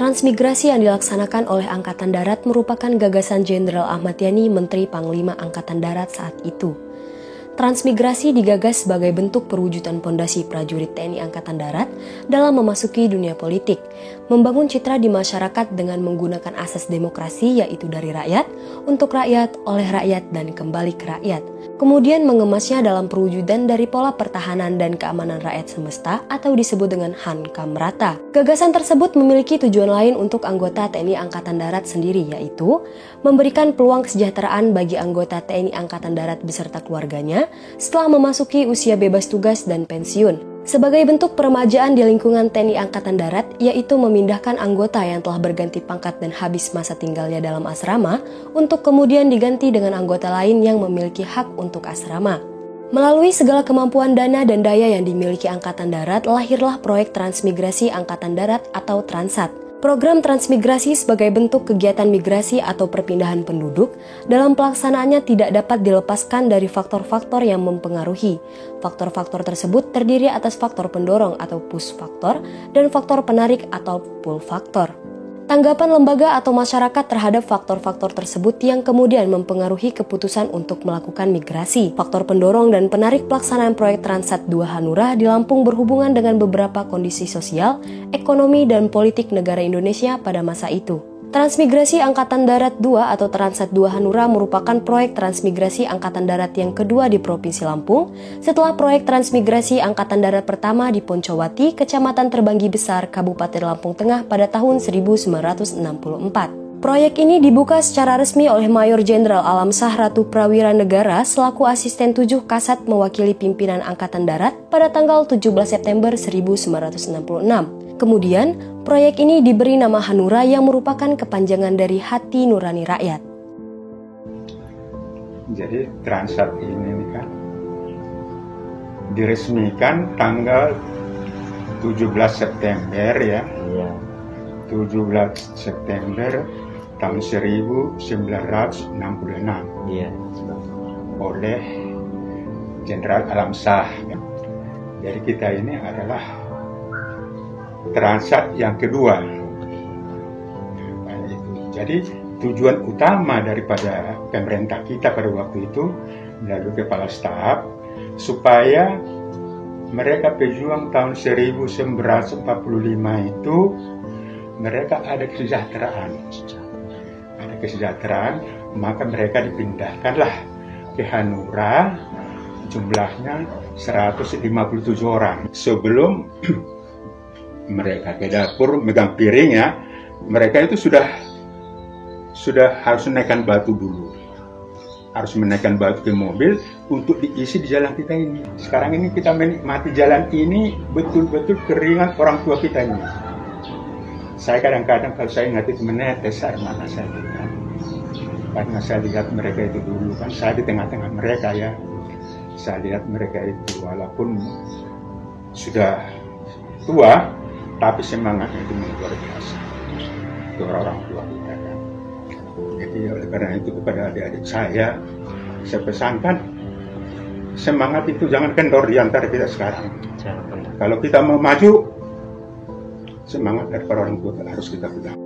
Transmigrasi yang dilaksanakan oleh Angkatan Darat merupakan gagasan Jenderal Ahmad Yani, Menteri Panglima Angkatan Darat saat itu. Transmigrasi digagas sebagai bentuk perwujudan pondasi prajurit TNI Angkatan Darat dalam memasuki dunia politik, membangun citra di masyarakat dengan menggunakan asas demokrasi, yaitu dari rakyat, untuk rakyat, oleh rakyat, dan kembali ke rakyat. Kemudian mengemasnya dalam perwujudan dari pola pertahanan dan keamanan rakyat semesta atau disebut dengan Hankam Rata. Gagasan tersebut memiliki tujuan lain untuk anggota TNI Angkatan Darat sendiri, yaitu memberikan peluang kesejahteraan bagi anggota TNI Angkatan Darat beserta keluarganya setelah memasuki usia bebas tugas dan pensiun. Sebagai bentuk peremajaan di lingkungan TNI Angkatan Darat, yaitu memindahkan anggota yang telah berganti pangkat dan habis masa tinggalnya dalam asrama, untuk kemudian diganti dengan anggota lain yang memiliki hak untuk asrama. Melalui segala kemampuan dana dan daya yang dimiliki Angkatan Darat, lahirlah proyek Transmigrasi Angkatan Darat atau Transat. Program transmigrasi sebagai bentuk kegiatan migrasi atau perpindahan penduduk, dalam pelaksanaannya tidak dapat dilepaskan dari faktor-faktor yang mempengaruhi. Faktor-faktor tersebut terdiri atas faktor pendorong atau push faktor dan faktor penarik atau pull faktor. Tanggapan lembaga atau masyarakat terhadap faktor-faktor tersebut yang kemudian mempengaruhi keputusan untuk melakukan migrasi. Faktor pendorong dan penarik pelaksanaan proyek Transat 2 Hanura di Lampung berhubungan dengan beberapa kondisi sosial, ekonomi, dan politik negara Indonesia pada masa itu. Transmigrasi Angkatan Darat 2 atau Transat 2 Hanura merupakan proyek transmigrasi Angkatan Darat yang kedua di Provinsi Lampung setelah proyek transmigrasi Angkatan Darat pertama di Poncowati, Kecamatan Terbanggi Besar, Kabupaten Lampung Tengah pada tahun 1964. Proyek ini dibuka secara resmi oleh Mayor Jenderal Alamsyah Ratu Prawira Negara selaku Asisten 7 Kasat mewakili pimpinan Angkatan Darat pada tanggal 17 September 1966. Kemudian, proyek ini diberi nama Hanura yang merupakan kepanjangan dari Hati Nurani Rakyat. Jadi Transat ini kan diresmikan tanggal 17 September ya. 17 September tahun 1966 oleh Jenderal Alamsyah. Jadi kita ini adalah Transat yang kedua. Jadi tujuan utama daripada pemerintah kita pada waktu itu melalui Kepala Staf supaya mereka pejuang tahun 1945 itu mereka ada kesejahteraan, maka mereka dipindahkanlah ke Hanura, jumlahnya 157 orang. Sebelum mereka ke dapur megang piring ya, mereka itu sudah harus menaikkan batu dulu, harus menaikkan batu ke mobil untuk diisi di jalan kita ini. Sekarang ini kita menikmati jalan ini betul-betul keringat orang tua kita ini. Saya kadang-kadang kalau saya ingat itu menetes air mata saya kan, karena saya lihat mereka itu dulu kan, saya di tengah-tengah mereka ya, saya lihat mereka itu walaupun sudah tua, tapi semangatnya itu luar biasa. Itu orang tua kita kan. Jadi oleh karena itu kepada adik-adik saya pesankan semangat itu jangan kendor di antara kita sekarang. Kalau kita mau maju, semangat dari para orang tua harus kita pegang.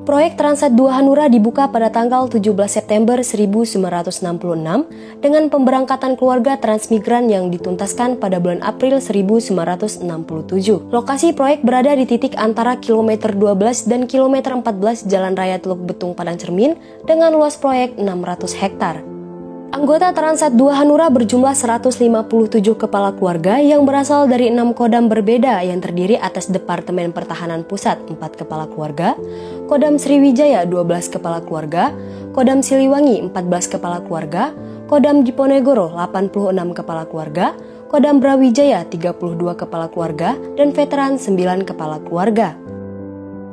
Proyek Transat 2 Hanura dibuka pada tanggal 17 September 1966 dengan pemberangkatan keluarga transmigran yang dituntaskan pada bulan April 1967. Lokasi proyek berada di titik antara kilometer 12 dan kilometer 14 Jalan Raya Teluk Betung Padang Cermin dengan luas proyek 600 hektar. Anggota Transat 2 Hanura berjumlah 157 kepala keluarga yang berasal dari 6 kodam berbeda yang terdiri atas Departemen Pertahanan Pusat 4 kepala keluarga, Kodam Sriwijaya 12 kepala keluarga, Kodam Siliwangi 14 kepala keluarga, Kodam Diponegoro 86 kepala keluarga, Kodam Brawijaya 32 kepala keluarga, dan veteran 9 kepala keluarga.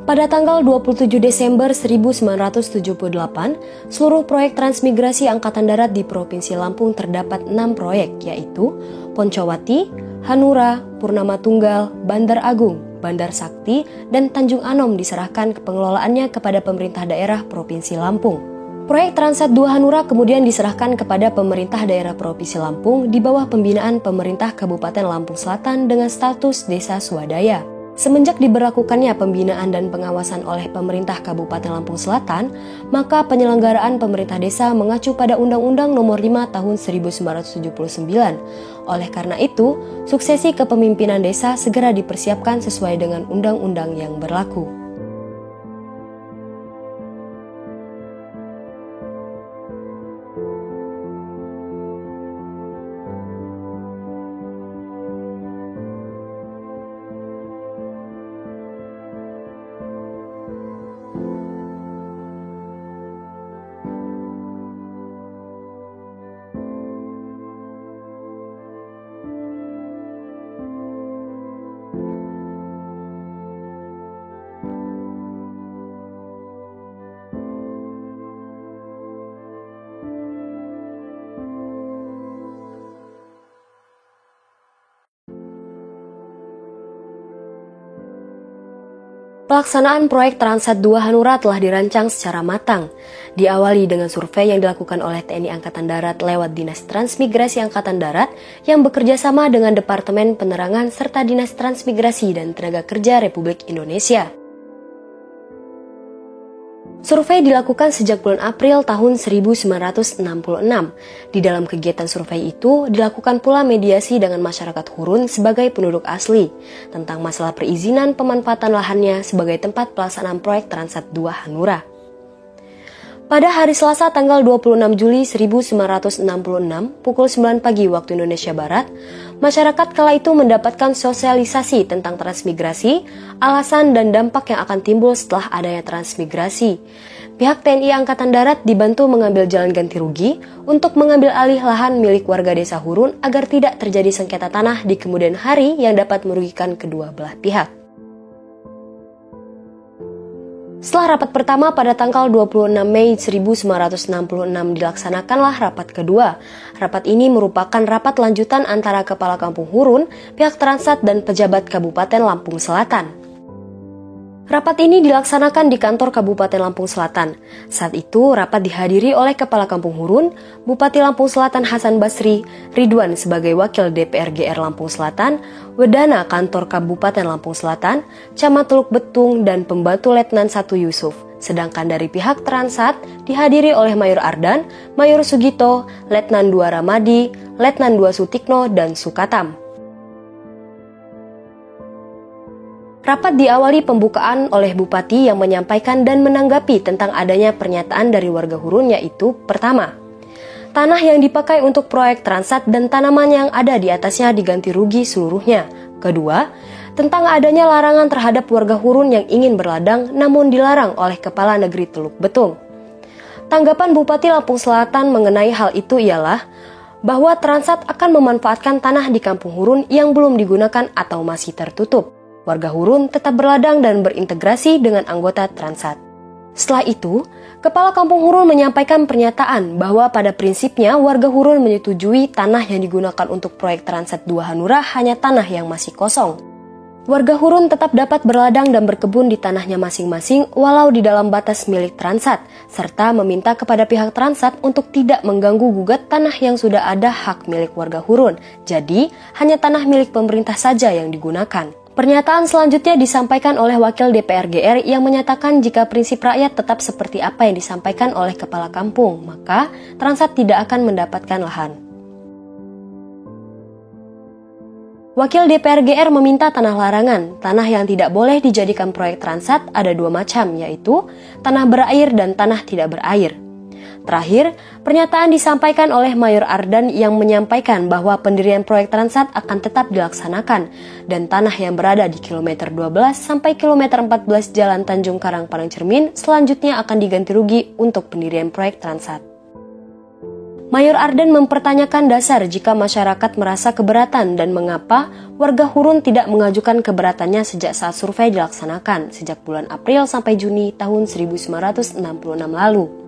Pada tanggal 27 Desember 1978, seluruh proyek transmigrasi Angkatan Darat di Provinsi Lampung terdapat 6 proyek, yaitu Poncowati, Hanura, Purnama Tunggal, Bandar Agung, Bandar Sakti, dan Tanjung Anom diserahkan ke pengelolaannya kepada pemerintah daerah Provinsi Lampung. Proyek Transat 2 Hanura kemudian diserahkan kepada pemerintah daerah Provinsi Lampung di bawah pembinaan pemerintah Kabupaten Lampung Selatan dengan status desa swadaya. Semenjak diberlakukannya pembinaan dan pengawasan oleh pemerintah Kabupaten Lampung Selatan, maka penyelenggaraan pemerintah desa mengacu pada Undang-Undang Nomor 5 Tahun 1979. Oleh karena itu, suksesi kepemimpinan desa segera dipersiapkan sesuai dengan undang-undang yang berlaku. Pelaksanaan proyek Transat 2 Hanura telah dirancang secara matang. Diawali dengan survei yang dilakukan oleh TNI Angkatan Darat lewat Dinas Transmigrasi Angkatan Darat yang bekerja sama dengan Departemen Penerangan serta Dinas Transmigrasi dan Tenaga Kerja Republik Indonesia. Survei dilakukan sejak bulan April tahun 1966. Di dalam kegiatan survei itu dilakukan pula mediasi dengan masyarakat Hurun sebagai penduduk asli tentang masalah perizinan pemanfaatan lahannya sebagai tempat pelaksanaan proyek Transat 2 Hanura. Pada hari Selasa tanggal 26 Juli 1966 pukul 9 pagi waktu Indonesia Barat, masyarakat kala itu mendapatkan sosialisasi tentang transmigrasi, alasan dan dampak yang akan timbul setelah adanya transmigrasi. Pihak TNI Angkatan Darat dibantu mengambil jalan ganti rugi untuk mengambil alih lahan milik warga desa Hurun agar tidak terjadi sengketa tanah di kemudian hari yang dapat merugikan kedua belah pihak. Setelah rapat pertama pada tanggal 26 Mei 1966 dilaksanakanlah rapat kedua. Rapat ini merupakan rapat lanjutan antara Kepala Kampung Hurun, pihak Transat dan pejabat Kabupaten Lampung Selatan. Rapat ini dilaksanakan di kantor Kabupaten Lampung Selatan. Saat itu rapat dihadiri oleh Kepala Kampung Hurun, Bupati Lampung Selatan Hasan Basri, Ridwan sebagai Wakil DPR GR Lampung Selatan, Wedana Kantor Kabupaten Lampung Selatan, Camat Teluk Betung, dan Pembantu Letnan 1 Yusuf. Sedangkan dari pihak Transat dihadiri oleh Mayor Ardan, Mayor Sugito, Letnan 2 Ramadi, Letnan 2 Sutikno, dan Sukatam. Rapat diawali pembukaan oleh Bupati yang menyampaikan dan menanggapi tentang adanya pernyataan dari warga Hurun, yaitu pertama, tanah yang dipakai untuk proyek Transat dan tanaman yang ada di atasnya diganti rugi seluruhnya. Kedua, tentang adanya larangan terhadap warga Hurun yang ingin berladang namun dilarang oleh Kepala Negeri Teluk Betung. Tanggapan Bupati Lampung Selatan mengenai hal itu ialah bahwa Transat akan memanfaatkan tanah di Kampung Hurun yang belum digunakan atau masih tertutup. Warga Hurun tetap berladang dan berintegrasi dengan anggota Transat. Setelah itu, Kepala Kampung Hurun menyampaikan pernyataan bahwa pada prinsipnya warga Hurun menyetujui tanah yang digunakan untuk proyek Transat 2 Hanura hanya tanah yang masih kosong. Warga Hurun tetap dapat berladang dan berkebun di tanahnya masing-masing walau di dalam batas milik Transat, serta meminta kepada pihak Transat untuk tidak mengganggu gugat tanah yang sudah ada hak milik warga Hurun. Jadi, hanya tanah milik pemerintah saja yang digunakan. Pernyataan selanjutnya disampaikan oleh Wakil DPR GR yang menyatakan jika prinsip rakyat tetap seperti apa yang disampaikan oleh Kepala Kampung, maka Transat tidak akan mendapatkan lahan. Wakil DPR GR meminta tanah larangan. Tanah yang tidak boleh dijadikan proyek Transat ada dua macam, yaitu tanah berair dan tanah tidak berair. Terakhir, pernyataan disampaikan oleh Mayor Ardan yang menyampaikan bahwa pendirian proyek Transat akan tetap dilaksanakan dan tanah yang berada di kilometer 12 sampai kilometer 14 Jalan Tanjung Karang Parangcermin selanjutnya akan diganti rugi untuk pendirian proyek Transat. Mayor Ardan mempertanyakan dasar jika masyarakat merasa keberatan dan mengapa warga Hurun tidak mengajukan keberatannya sejak saat survei dilaksanakan sejak bulan April sampai Juni tahun 1966 lalu.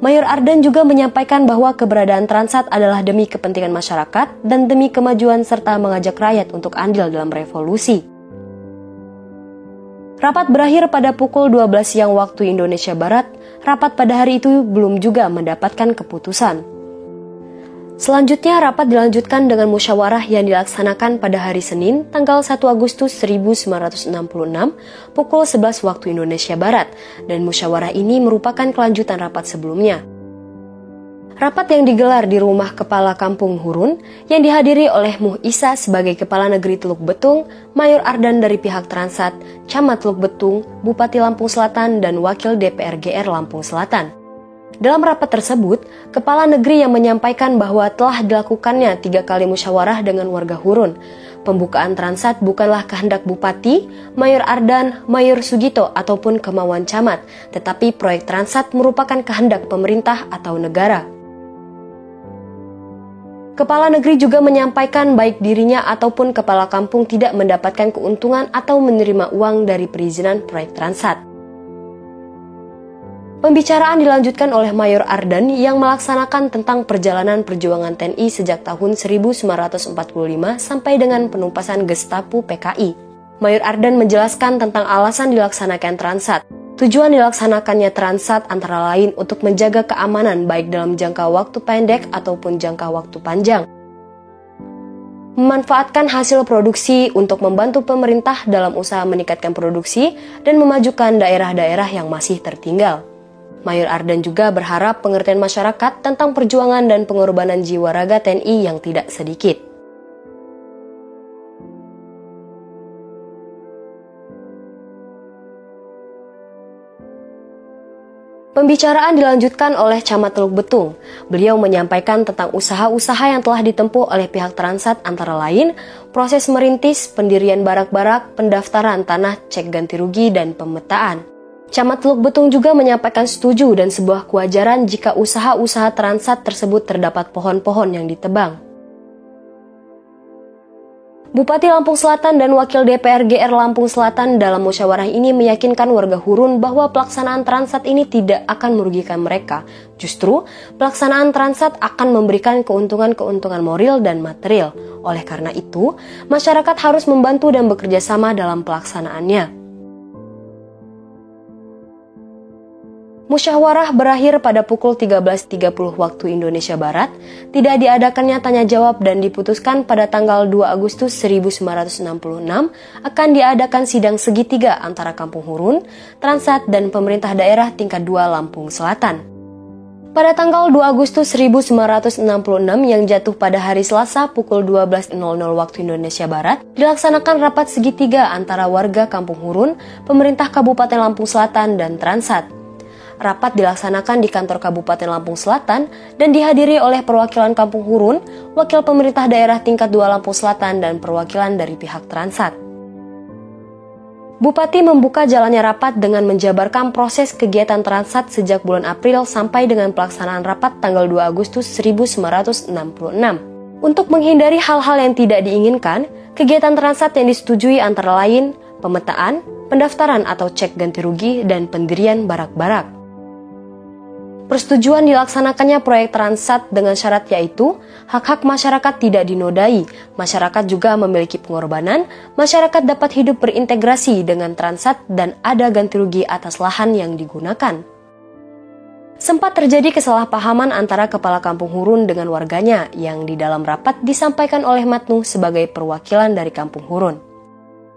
Mayor Ardan juga menyampaikan bahwa keberadaan Transat adalah demi kepentingan masyarakat dan demi kemajuan serta mengajak rakyat untuk andil dalam revolusi. Rapat berakhir pada pukul 12 siang waktu Indonesia Barat. Rapat pada hari itu belum juga mendapatkan keputusan. Selanjutnya, rapat dilanjutkan dengan musyawarah yang dilaksanakan pada hari Senin, tanggal 1 Agustus 1966, pukul 11 waktu Indonesia Barat, dan musyawarah ini merupakan kelanjutan rapat sebelumnya. Rapat yang digelar di rumah Kepala Kampung Hurun, yang dihadiri oleh Muh Isa sebagai Kepala Negeri Teluk Betung, Mayor Ardan dari pihak Transat, Camat Teluk Betung, Bupati Lampung Selatan, dan Wakil DPR GR Lampung Selatan. Dalam rapat tersebut, Kepala Negeri yang menyampaikan bahwa telah dilakukannya 3 kali musyawarah dengan warga Hurun. Pembukaan Transat bukanlah kehendak Bupati, Mayor Ardan, Mayor Sugito, ataupun kemauan camat, tetapi proyek Transat merupakan kehendak pemerintah atau negara. Kepala Negeri juga menyampaikan baik dirinya ataupun kepala kampung tidak mendapatkan keuntungan atau menerima uang dari perizinan proyek Transat. Pembicaraan dilanjutkan oleh Mayor Ardan yang melaksanakan tentang perjalanan perjuangan TNI sejak tahun 1945 sampai dengan penumpasan Gestapo PKI. Mayor Ardan menjelaskan tentang alasan dilaksanakan Transat. Tujuan dilaksanakannya Transat antara lain untuk menjaga keamanan baik dalam jangka waktu pendek ataupun jangka waktu panjang. Memanfaatkan hasil produksi untuk membantu pemerintah dalam usaha meningkatkan produksi dan memajukan daerah-daerah yang masih tertinggal. Mayor Ardan juga berharap pengertian masyarakat tentang perjuangan dan pengorbanan jiwa raga TNI yang tidak sedikit. Pembicaraan dilanjutkan oleh Camat Teluk Betung. Beliau menyampaikan tentang usaha-usaha yang telah ditempuh oleh pihak Transat antara lain proses merintis, pendirian barak-barak, pendaftaran tanah, cek ganti rugi, dan pemetaan. Camat Teluk Betung juga menyampaikan setuju dan sebuah kewajaran jika usaha-usaha Transat tersebut terdapat pohon-pohon yang ditebang. Bupati Lampung Selatan dan Wakil DPR GR Lampung Selatan dalam musyawarah ini meyakinkan warga Hurun bahwa pelaksanaan Transat ini tidak akan merugikan mereka. Justru, pelaksanaan Transat akan memberikan keuntungan-keuntungan moral dan material. Oleh karena itu, masyarakat harus membantu dan bekerja sama dalam pelaksanaannya. Musyawarah berakhir pada pukul 13.30 waktu Indonesia Barat, tidak diadakannya tanya jawab dan diputuskan pada tanggal 2 Agustus 1966 akan diadakan sidang segitiga antara Kampung Hurun, Transat, dan pemerintah daerah tingkat 2 Lampung Selatan. Pada tanggal 2 Agustus 1966 yang jatuh pada hari Selasa pukul 12.00 waktu Indonesia Barat, dilaksanakan rapat segitiga antara warga Kampung Hurun, pemerintah Kabupaten Lampung Selatan, dan Transat. Rapat dilaksanakan di kantor Kabupaten Lampung Selatan dan dihadiri oleh perwakilan Kampung Hurun, wakil pemerintah daerah tingkat 2 Lampung Selatan, dan perwakilan dari pihak Transat. Bupati membuka jalannya rapat dengan menjabarkan proses kegiatan Transat sejak bulan April sampai dengan pelaksanaan rapat tanggal 2 Agustus 1966. Untuk menghindari hal-hal yang tidak diinginkan, kegiatan Transat yang disetujui antara lain pemetaan, pendaftaran atau cek ganti rugi, dan pendirian barak-barak. Persetujuan dilaksanakannya proyek Transat dengan syarat yaitu hak-hak masyarakat tidak dinodai, masyarakat juga memiliki pengorbanan, masyarakat dapat hidup berintegrasi dengan Transat, dan ada ganti rugi atas lahan yang digunakan. Sempat terjadi kesalahpahaman antara Kepala Kampung Hurun dengan warganya yang di dalam rapat disampaikan oleh Matnuh sebagai perwakilan dari Kampung Hurun.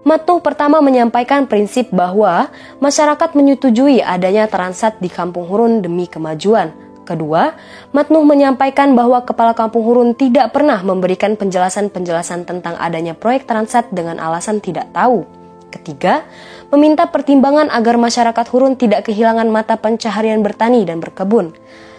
Matnuh pertama menyampaikan prinsip bahwa masyarakat menyetujui adanya Transat di Kampung Hurun demi kemajuan. Kedua, Matnuh menyampaikan bahwa Kepala Kampung Hurun tidak pernah memberikan penjelasan-penjelasan tentang adanya proyek Transat dengan alasan tidak tahu. Ketiga, meminta pertimbangan agar masyarakat Hurun tidak kehilangan mata pencaharian bertani dan berkebun.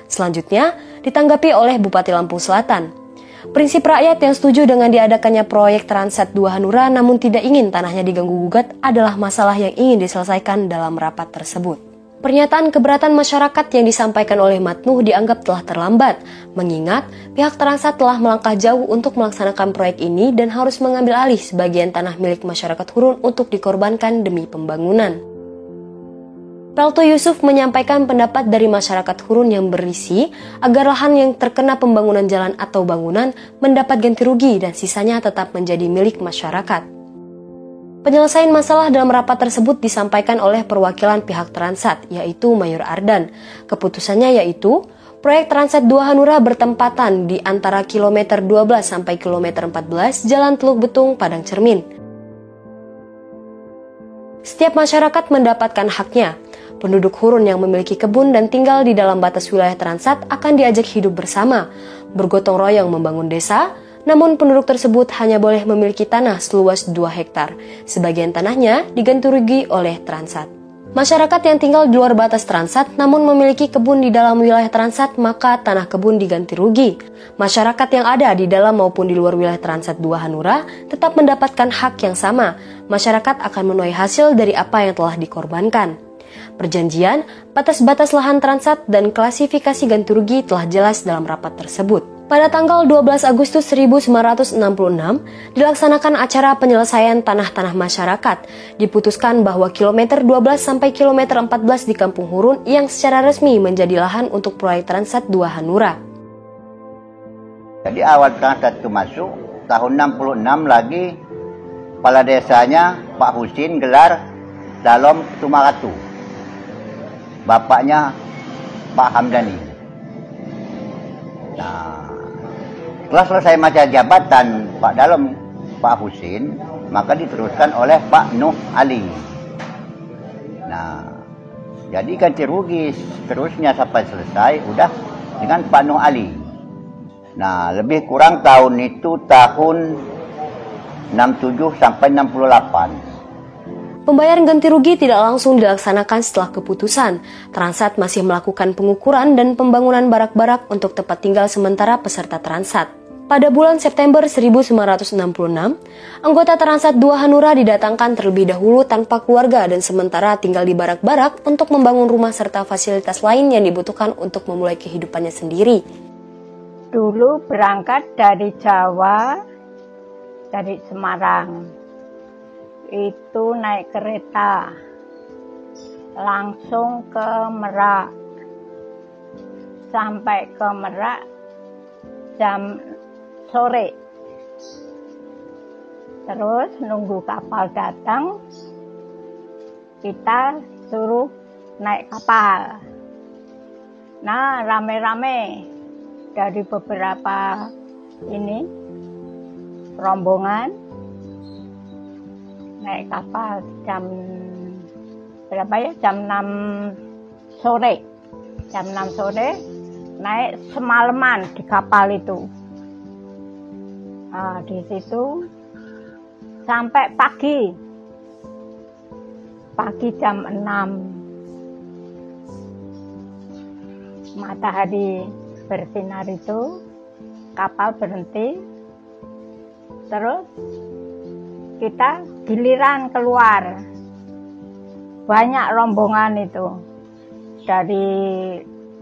Selanjutnya, ditanggapi oleh Bupati Lampung Selatan. Prinsip rakyat yang setuju dengan diadakannya proyek Transat 2 Hanura namun tidak ingin tanahnya diganggu-gugat adalah masalah yang ingin diselesaikan dalam rapat tersebut. Pernyataan keberatan masyarakat yang disampaikan oleh Matnuh dianggap telah terlambat, mengingat pihak Transat telah melangkah jauh untuk melaksanakan proyek ini dan harus mengambil alih sebagian tanah milik masyarakat Hurun untuk dikorbankan demi pembangunan. Pelto Yusuf menyampaikan pendapat dari masyarakat Hurun yang berisi agar lahan yang terkena pembangunan jalan atau bangunan mendapat ganti rugi dan sisanya tetap menjadi milik masyarakat. Penyelesaian masalah dalam rapat tersebut disampaikan oleh perwakilan pihak Transat, yaitu Mayor Ardan. Keputusannya yaitu, proyek Transat 2 Hanura bertempatan di antara kilometer 12 sampai kilometer 14 Jalan Teluk Betung, Padang Cermin. Setiap masyarakat mendapatkan haknya. Penduduk Hurun yang memiliki kebun dan tinggal di dalam batas wilayah Transat akan diajak hidup bersama, bergotong royong membangun desa, namun penduduk tersebut hanya boleh memiliki tanah seluas 2 hektar. Sebagian tanahnya diganti rugi oleh Transat. Masyarakat yang tinggal di luar batas Transat namun memiliki kebun di dalam wilayah Transat, maka tanah kebun diganti rugi. Masyarakat yang ada di dalam maupun di luar wilayah Transat 2 Hanura tetap mendapatkan hak yang sama. Masyarakat akan menuai hasil dari apa yang telah dikorbankan. Perjanjian, batas-batas lahan Transat, dan klasifikasi ganti rugi telah jelas dalam rapat tersebut. Pada tanggal 12 Agustus 1966, dilaksanakan acara penyelesaian tanah-tanah masyarakat. Diputuskan bahwa kilometer 12 sampai kilometer 14 di Kampung Hurun yang secara resmi menjadi lahan untuk proyek Transat 2 Hanura. Jadi awal Transat itu masuk, tahun 66 lagi, kepala desanya Pak Husin gelar Dalom Tumaratu. Bapaknya Pak Hamdani. Nah, setelah selesai masa jabatan Pak Dalom Pak Husin, maka diteruskan oleh Pak Nuh Ali. Nah, jadi ganti rugi terusnya sampai selesai udah dengan Pak Nuh Ali. Nah, lebih kurang tahun itu tahun 67 sampai 68. Pembayaran ganti rugi tidak langsung dilaksanakan setelah keputusan. Transat masih melakukan pengukuran dan pembangunan barak-barak untuk tempat tinggal sementara peserta Transat. Pada bulan September 1966, anggota Transat 2 Hanura didatangkan terlebih dahulu tanpa keluarga dan sementara tinggal di barak-barak untuk membangun rumah serta fasilitas lain yang dibutuhkan untuk memulai kehidupannya sendiri. Dulu berangkat dari Jawa, dari Semarang. Itu naik kereta langsung ke Merak. Sampai ke Merak jam sore. Terus nunggu kapal datang, kita suruh naik kapal. Nah, rame-rame dari beberapa rombongan naik kapal jam berapa ya? Jam 6 sore. Jam 6 sore naik semalaman di kapal itu. Nah, di situ sampai pagi. Pagi jam 6. Matahari bersinar itu, kapal berhenti. Terus kita giliran keluar, banyak rombongan itu dari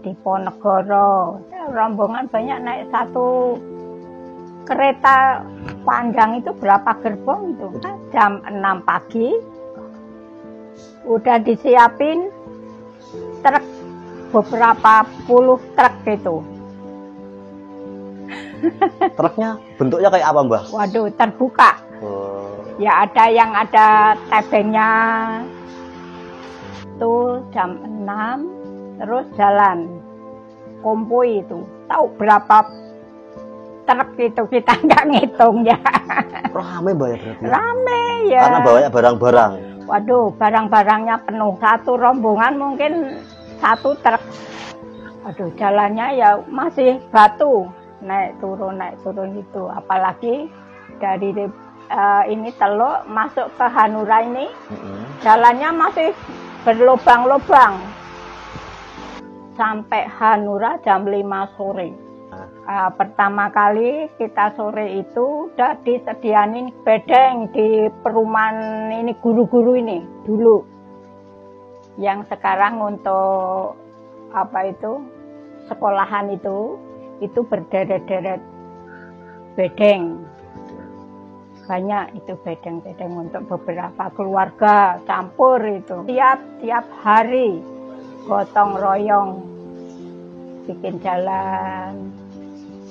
Diponegoro, rombongan banyak naik satu kereta panjang itu berapa gerbong itu, jam 6 pagi udah disiapin truk, beberapa puluh truk itu. Truknya bentuknya kayak apa, Mbah? Waduh, terbuka. Ya ada yang ada tebengnya. Itu jam 6 terus jalan konvoy itu. Tahu berapa truk itu, kita nggak ngitung ya. Rame, Mbah, ya berarti? Rame ya. Karena bawanya barang-barang. Waduh, barang-barangnya penuh. Satu rombongan mungkin satu truk. Aduh, jalannya ya masih batu. Naik turun itu. Apalagi dari ini Teluk masuk ke Hanura ini, jalannya masih berlubang-lubang. Sampai Hanura jam 5 sore. Pertama kali kita sore itu udah disediain bedeng di perumahan ini, guru-guru ini dulu. Yang sekarang untuk sekolahan itu berderet-deret bedeng. Banyak itu bedeng-bedeng untuk beberapa keluarga campur itu. Tiap hari gotong royong bikin jalan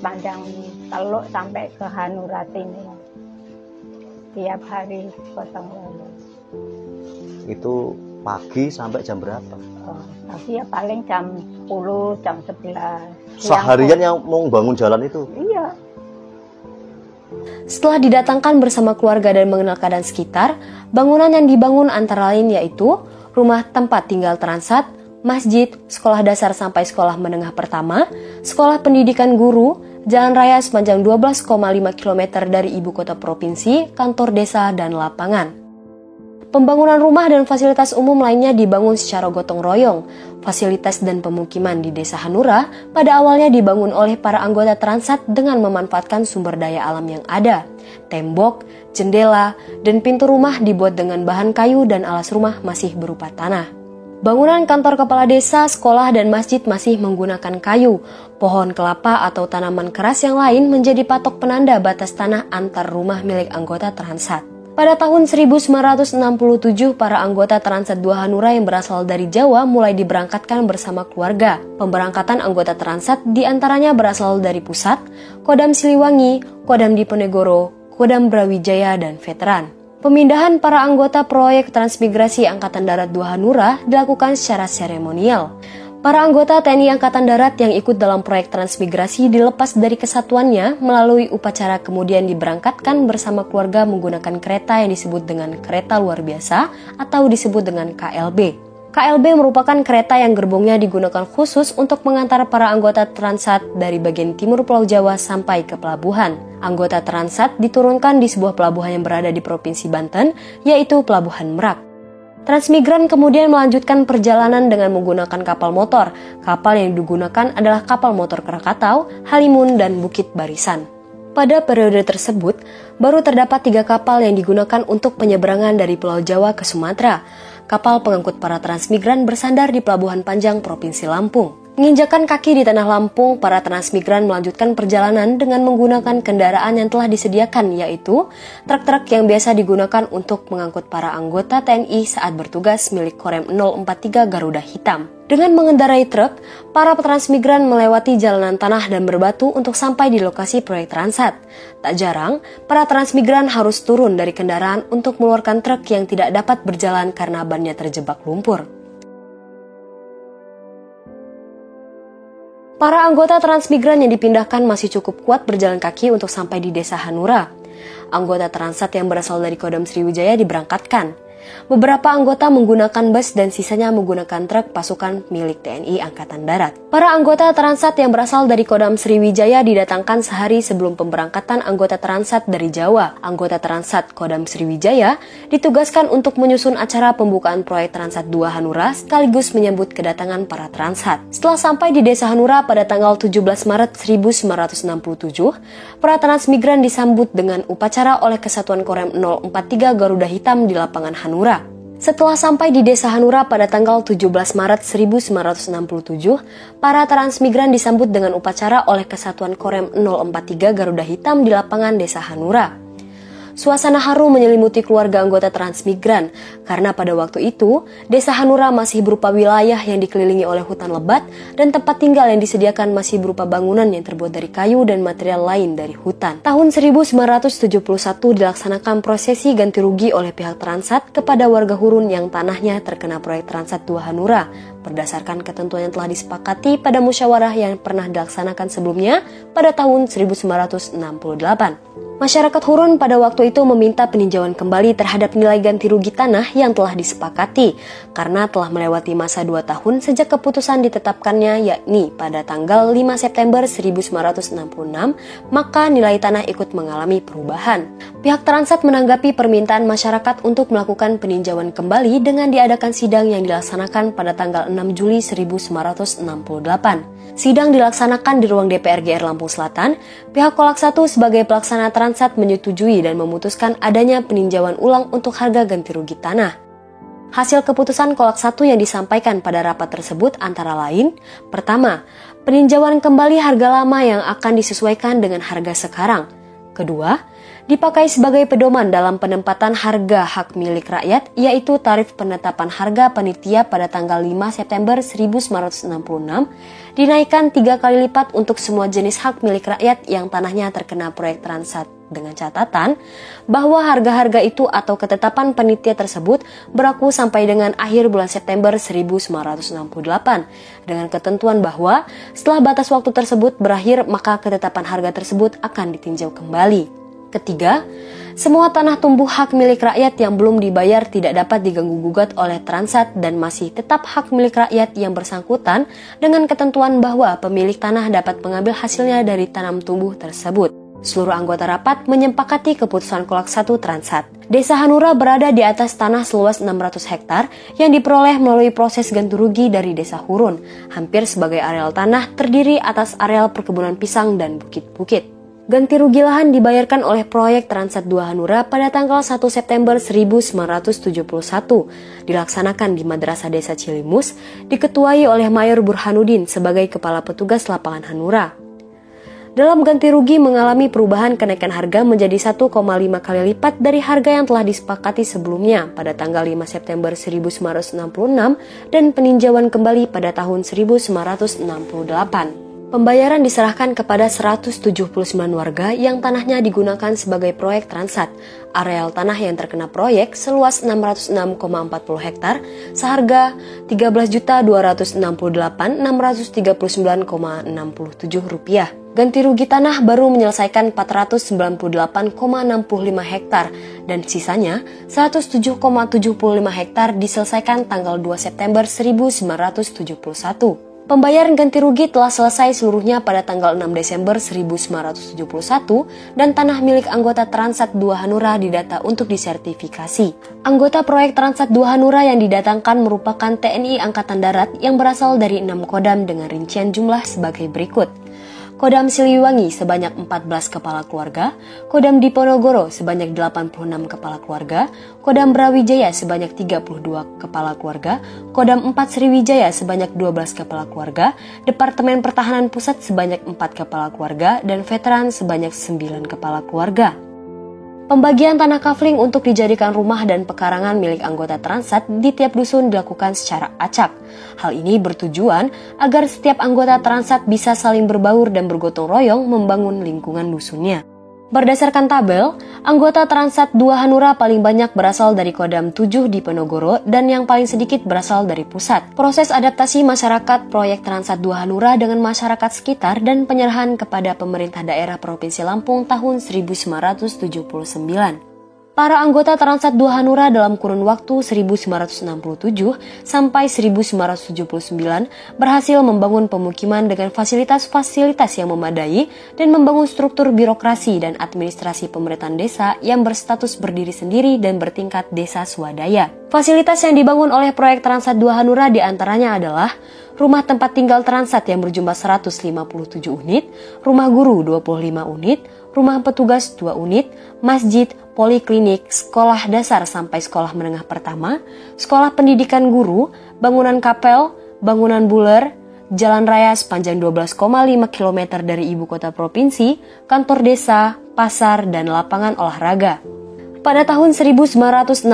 panjang Teluk sampai ke Hanura ini. Tiap hari gotong royong. Itu pagi sampai jam berapa? Pagi ya paling jam 10, jam 11. Seharian yang mau bangun jalan itu? Iya. Setelah didatangkan bersama keluarga dan mengenal keadaan sekitar, bangunan yang dibangun antara lain yaitu rumah tempat tinggal Transat, masjid, sekolah dasar sampai sekolah menengah pertama, sekolah pendidikan guru, jalan raya sepanjang 12,5 km dari ibu kota provinsi, kantor desa, dan lapangan. Pembangunan rumah dan fasilitas umum lainnya dibangun secara gotong royong. Fasilitas dan pemukiman di Desa Hanura pada awalnya dibangun oleh para anggota Transat dengan memanfaatkan sumber daya alam yang ada. Tembok, jendela, dan pintu rumah dibuat dengan bahan kayu dan alas rumah masih berupa tanah. Bangunan kantor kepala desa, sekolah, dan masjid masih menggunakan kayu. Pohon kelapa atau tanaman keras yang lain menjadi patok penanda batas tanah antar rumah milik anggota Transat. Pada tahun 1967, para anggota Transat 2 Hanura yang berasal dari Jawa mulai diberangkatkan bersama keluarga. Pemberangkatan anggota Transat diantaranya berasal dari Pusat, Kodam Siliwangi, Kodam Diponegoro, Kodam Brawijaya, dan veteran. Pemindahan para anggota proyek transmigrasi Angkatan Darat 2 Hanura dilakukan secara seremonial. Para anggota TNI Angkatan Darat yang ikut dalam proyek transmigrasi dilepas dari kesatuannya melalui upacara kemudian diberangkatkan bersama keluarga menggunakan kereta yang disebut dengan kereta luar biasa atau disebut dengan KLB. KLB merupakan kereta yang gerbongnya digunakan khusus untuk mengantar para anggota Transat dari bagian timur Pulau Jawa sampai ke pelabuhan. Anggota Transat diturunkan di sebuah pelabuhan yang berada di Provinsi Banten, yaitu Pelabuhan Merak. Transmigran kemudian melanjutkan perjalanan dengan menggunakan kapal motor. Kapal yang digunakan adalah kapal motor Krakatau, Halimun, dan Bukit Barisan. Pada periode tersebut, baru terdapat 3 kapal yang digunakan untuk penyeberangan dari Pulau Jawa ke Sumatera. Kapal pengangkut para transmigran bersandar di Pelabuhan Panjang, Provinsi Lampung. Menginjakan kaki di tanah Lampung, para transmigran melanjutkan perjalanan dengan menggunakan kendaraan yang telah disediakan, yaitu truk-truk yang biasa digunakan untuk mengangkut para anggota TNI saat bertugas milik Korem 043 Garuda Hitam. Dengan mengendarai truk, para transmigran melewati jalanan tanah dan berbatu untuk sampai di lokasi proyek Transat. Tak jarang, para transmigran harus turun dari kendaraan untuk mengeluarkan truk yang tidak dapat berjalan karena bannya terjebak lumpur. Para anggota transmigran yang dipindahkan masih cukup kuat berjalan kaki untuk sampai di Desa Hanura. Anggota Transat yang berasal dari Kodam Sriwijaya diberangkatkan. Beberapa anggota menggunakan bus dan sisanya menggunakan truk pasukan milik TNI Angkatan Darat. Para anggota Transat yang berasal dari Kodam Sriwijaya didatangkan sehari sebelum pemberangkatan anggota Transat dari Jawa. Anggota Transat Kodam Sriwijaya ditugaskan untuk menyusun acara pembukaan proyek Transat 2 Hanura sekaligus menyambut kedatangan para Transat. Setelah sampai di Desa Hanura pada tanggal 17 Maret 1967, para transmigran disambut dengan upacara oleh Kesatuan Korem 043 Garuda Hitam di lapangan Hanura. Setelah sampai di Desa Hanura pada tanggal 17 Maret 1967, para transmigran disambut dengan upacara oleh Kesatuan Korem 043 Garuda Hitam di lapangan Desa Hanura. Suasana haru menyelimuti keluarga anggota transmigran, karena pada waktu itu, Desa Hanura masih berupa wilayah yang dikelilingi oleh hutan lebat dan tempat tinggal yang disediakan masih berupa bangunan yang terbuat dari kayu dan material lain dari hutan. Tahun 1971 dilaksanakan prosesi ganti rugi oleh pihak Transat kepada warga Hurun yang tanahnya terkena proyek Transat 2 Hanura, berdasarkan ketentuan yang telah disepakati pada musyawarah yang pernah dilaksanakan sebelumnya pada tahun 1968. Masyarakat Hurun pada waktu itu meminta peninjauan kembali terhadap nilai ganti rugi tanah yang telah disepakati karena telah melewati masa 2 tahun sejak keputusan ditetapkannya, yakni pada tanggal 5 September 1966, maka nilai tanah ikut mengalami perubahan. Pihak Transat menanggapi permintaan masyarakat untuk melakukan peninjauan kembali dengan diadakan sidang yang dilaksanakan pada tanggal 6 Juli 1968. Sidang dilaksanakan di ruang DPR GR Lampung Selatan. Pihak Kolak 1 sebagai pelaksana Transat menyetujui dan memutuskan adanya peninjauan ulang untuk harga ganti rugi tanah. Hasil keputusan Kolak 1 yang disampaikan pada rapat tersebut antara lain, pertama, peninjauan kembali harga lama yang akan disesuaikan dengan harga sekarang. Kedua, dipakai sebagai pedoman dalam penempatan harga hak milik rakyat, yaitu tarif penetapan harga panitia pada tanggal 5 September 1966 dinaikkan 3 kali lipat untuk semua jenis hak milik rakyat yang tanahnya terkena proyek Transat, dengan catatan bahwa harga-harga itu atau ketetapan panitia tersebut berlaku sampai dengan akhir bulan September 1968 dengan ketentuan bahwa setelah batas waktu tersebut berakhir maka ketetapan harga tersebut akan ditinjau kembali. Ketiga, semua tanah tumbuh hak milik rakyat yang belum dibayar tidak dapat diganggu-gugat oleh Transat dan masih tetap hak milik rakyat yang bersangkutan dengan ketentuan bahwa pemilik tanah dapat mengambil hasilnya dari tanam tumbuh tersebut. Seluruh anggota rapat menyepakati keputusan Kolak 1 Transat. Desa Hanura berada di atas tanah seluas 600 hektar yang diperoleh melalui proses ganti rugi dari Desa Hurun. Hampir sebagai areal tanah terdiri atas areal perkebunan pisang dan bukit-bukit. Ganti rugi lahan dibayarkan oleh proyek Transat 2 Hanura pada tanggal 1 September 1971, dilaksanakan di Madrasah Desa Cilimus, diketuai oleh Mayor Burhanuddin sebagai Kepala Petugas Lapangan Hanura. Dalam ganti rugi mengalami perubahan kenaikan harga menjadi 1,5 kali lipat dari harga yang telah disepakati sebelumnya pada tanggal 5 September 1966 dan peninjauan kembali pada tahun 1968. Pembayaran diserahkan kepada 179 warga yang tanahnya digunakan sebagai proyek Transat. Areal tanah yang terkena proyek seluas 606,40 hektar seharga Rp13.268.639,67. Ganti rugi tanah baru menyelesaikan 498,65 hektar dan sisanya 107,75 hektar diselesaikan tanggal 2 September 1971. Pembayaran ganti rugi telah selesai seluruhnya pada tanggal 6 Desember 1971 dan tanah milik anggota Transat 2 Hanura didata untuk disertifikasi. Anggota proyek Transat 2 Hanura yang didatangkan merupakan TNI Angkatan Darat yang berasal dari 6 kodam dengan rincian jumlah sebagai berikut. Kodam Siliwangi sebanyak 14 kepala keluarga, Kodam Diponegoro sebanyak 86 kepala keluarga, Kodam Brawijaya sebanyak 32 kepala keluarga, Kodam 4 Sriwijaya sebanyak 12 kepala keluarga, Departemen Pertahanan Pusat sebanyak 4 kepala keluarga, dan veteran sebanyak 9 kepala keluarga. Pembagian tanah kafling untuk dijadikan rumah dan pekarangan milik anggota Transat di tiap dusun dilakukan secara acak. Hal ini bertujuan agar setiap anggota Transat bisa saling berbaur dan bergotong royong membangun lingkungan dusunnya. Berdasarkan tabel, anggota Transat 2 Hanura paling banyak berasal dari Kodam 7 di Diponegoro dan yang paling sedikit berasal dari pusat. Proses adaptasi masyarakat proyek Transat 2 Hanura dengan masyarakat sekitar dan penyerahan kepada pemerintah daerah Provinsi Lampung tahun 1979. Para anggota Transat 2 Hanura dalam kurun waktu 1967 sampai 1979 berhasil membangun pemukiman dengan fasilitas-fasilitas yang memadai dan membangun struktur birokrasi dan administrasi pemerintahan desa yang berstatus berdiri sendiri dan bertingkat desa swadaya. Fasilitas yang dibangun oleh proyek Transat 2 Hanura diantaranya adalah rumah tempat tinggal Transat yang berjumlah 157 unit, rumah guru 25 unit, rumah petugas 2 unit, masjid, poliklinik, sekolah dasar sampai sekolah menengah pertama, sekolah pendidikan guru, bangunan kapel, bangunan buler, jalan raya sepanjang 12,5 km dari ibu kota provinsi, kantor desa, pasar, dan lapangan olahraga. Pada tahun 1969